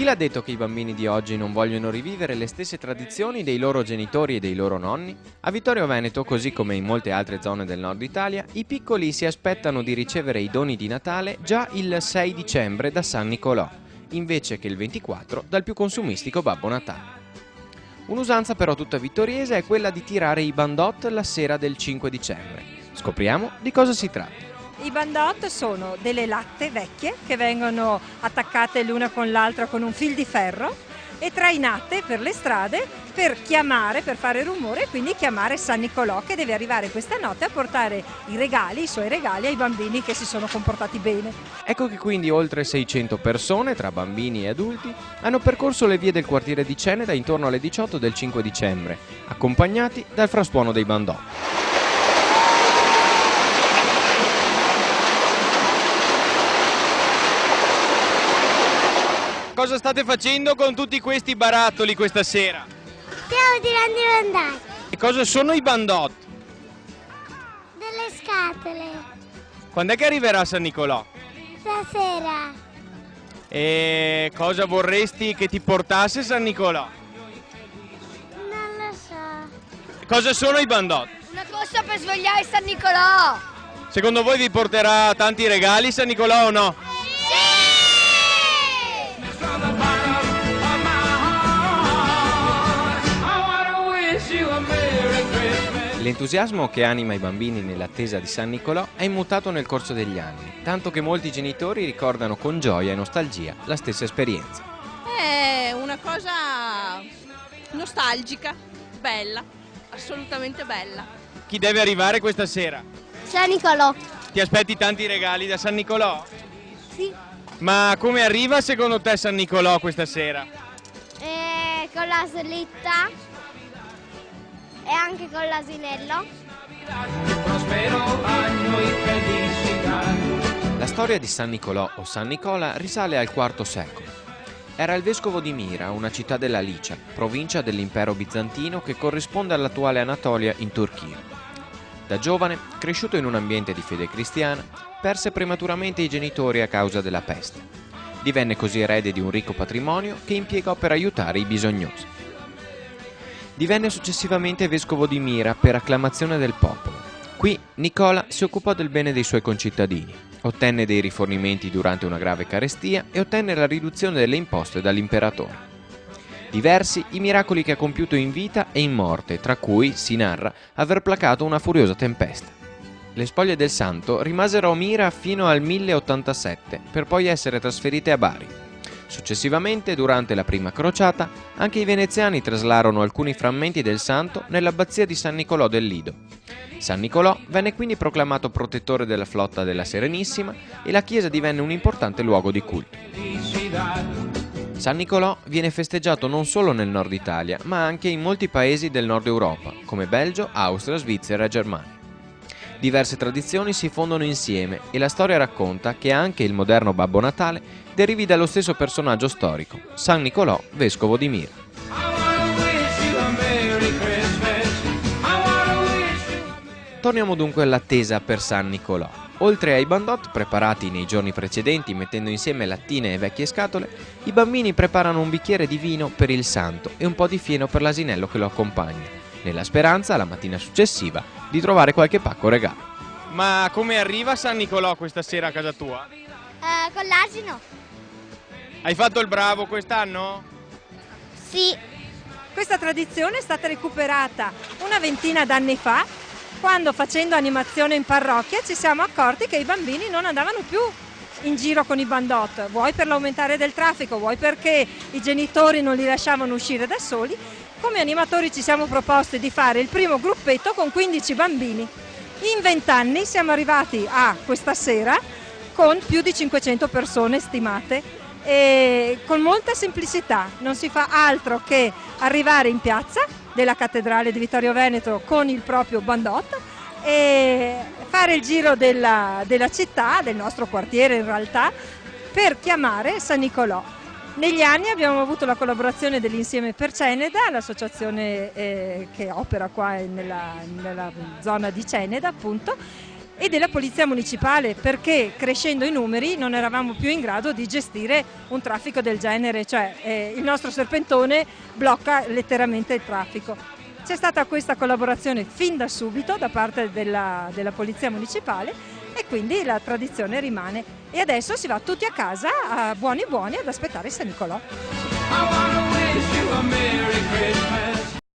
Chi l'ha detto che i bambini di oggi non vogliono rivivere le stesse tradizioni dei loro genitori e dei loro nonni? A Vittorio Veneto, così come in molte altre zone del nord Italia, i piccoli si aspettano di ricevere i doni di Natale già il 6 dicembre da San Nicolò, invece che il 24 dal più consumistico Babbo Natale. Un'usanza però tutta vittoriese è quella di tirare i bandot la sera del 5 dicembre. Scopriamo di cosa si tratta. I bandot sono delle latte vecchie che vengono attaccate l'una con l'altra con un fil di ferro e trainate per le strade per chiamare, per fare rumore e quindi chiamare San Nicolò, che deve arrivare questa notte a portare i suoi regali ai bambini che si sono comportati bene. Ecco che quindi oltre 600 persone, tra bambini e adulti, hanno percorso le vie del quartiere di Ceneda intorno alle 18 del 5 dicembre, accompagnati dal frastuono dei bandò. Cosa state facendo con tutti questi barattoli questa sera? Stiamo tirando i bandati. E cosa sono i bandot? Delle scatole. Quando è che arriverà San Nicolò? Stasera. E cosa vorresti che ti portasse San Nicolò? Non lo so. Cosa sono i bandot? Una cosa per svegliare San Nicolò. Secondo voi vi porterà tanti regali San Nicolò o no? L'entusiasmo che anima i bambini nell'attesa di San Nicolò è immutato nel corso degli anni, tanto che molti genitori ricordano con gioia e nostalgia la stessa esperienza. È una cosa nostalgica, bella, assolutamente bella. Chi deve arrivare questa sera? San Nicolò. Ti aspetti tanti regali da San Nicolò? Sì. Ma come arriva secondo te San Nicolò questa sera? Con la slitta e anche con l'asinello. La storia di San Nicolò o San Nicola risale al IV secolo. Era il vescovo di Mira, una città della Licia, provincia dell'impero bizantino che corrisponde all'attuale Anatolia in Turchia. Da giovane, cresciuto in un ambiente di fede cristiana, perse prematuramente i genitori a causa della peste. Divenne così erede di un ricco patrimonio che impiegò per aiutare i bisognosi. Divenne successivamente vescovo di Mira per acclamazione del popolo. Qui Nicola si occupò del bene dei suoi concittadini, ottenne dei rifornimenti durante una grave carestia e ottenne la riduzione delle imposte dall'imperatore. Diversi i miracoli che ha compiuto in vita e in morte, tra cui si narra aver placato una furiosa tempesta. Le spoglie del santo rimasero a Mira fino al 1087, per poi essere trasferite a Bari. Successivamente, durante la prima crociata, anche i veneziani traslarono alcuni frammenti del santo nell'abbazia di San Nicolò del Lido. San Nicolò venne quindi proclamato protettore della flotta della Serenissima e la chiesa divenne un importante luogo di culto. San Nicolò viene festeggiato non solo nel nord Italia, ma anche in molti paesi del nord Europa, come Belgio, Austria, Svizzera e Germania. Diverse tradizioni si fondono insieme e la storia racconta che anche il moderno Babbo Natale derivi dallo stesso personaggio storico, San Nicolò, vescovo di Mira. Torniamo dunque all'attesa per San Nicolò. Oltre ai bandot preparati nei giorni precedenti mettendo insieme lattine e vecchie scatole, i bambini preparano un bicchiere di vino per il santo e un po' di fieno per l'asinello che lo accompagna, nella speranza, la mattina successiva, di trovare qualche pacco regalo. Ma come arriva San Nicolò questa sera a casa tua? Con l'asino? Hai fatto il bravo quest'anno? Sì. Questa tradizione è stata recuperata una ventina d'anni fa, quando facendo animazione in parrocchia ci siamo accorti che i bambini non andavano più in giro con i bandot, vuoi per l'aumentare del traffico, vuoi perché i genitori non li lasciavano uscire da soli. Come animatori ci siamo proposti di fare il primo gruppetto con 15 bambini. In 20 anni siamo arrivati a questa sera con più di 500 persone stimate e con molta semplicità. Non si fa altro che arrivare in piazza della cattedrale di Vittorio Veneto con il proprio bandot e fare il giro della città, del nostro quartiere in realtà, per chiamare San Nicolò. Negli anni abbiamo avuto la collaborazione dell'Insieme per Ceneda, l'associazione che opera qua nella zona di Ceneda appunto, e della Polizia Municipale, perché crescendo i numeri non eravamo più in grado di gestire un traffico del genere, cioè il nostro serpentone blocca letteralmente il traffico. C'è stata questa collaborazione fin da subito da parte della Polizia Municipale e quindi la tradizione rimane e adesso si va tutti a casa buoni buoni ad aspettare San Nicolò.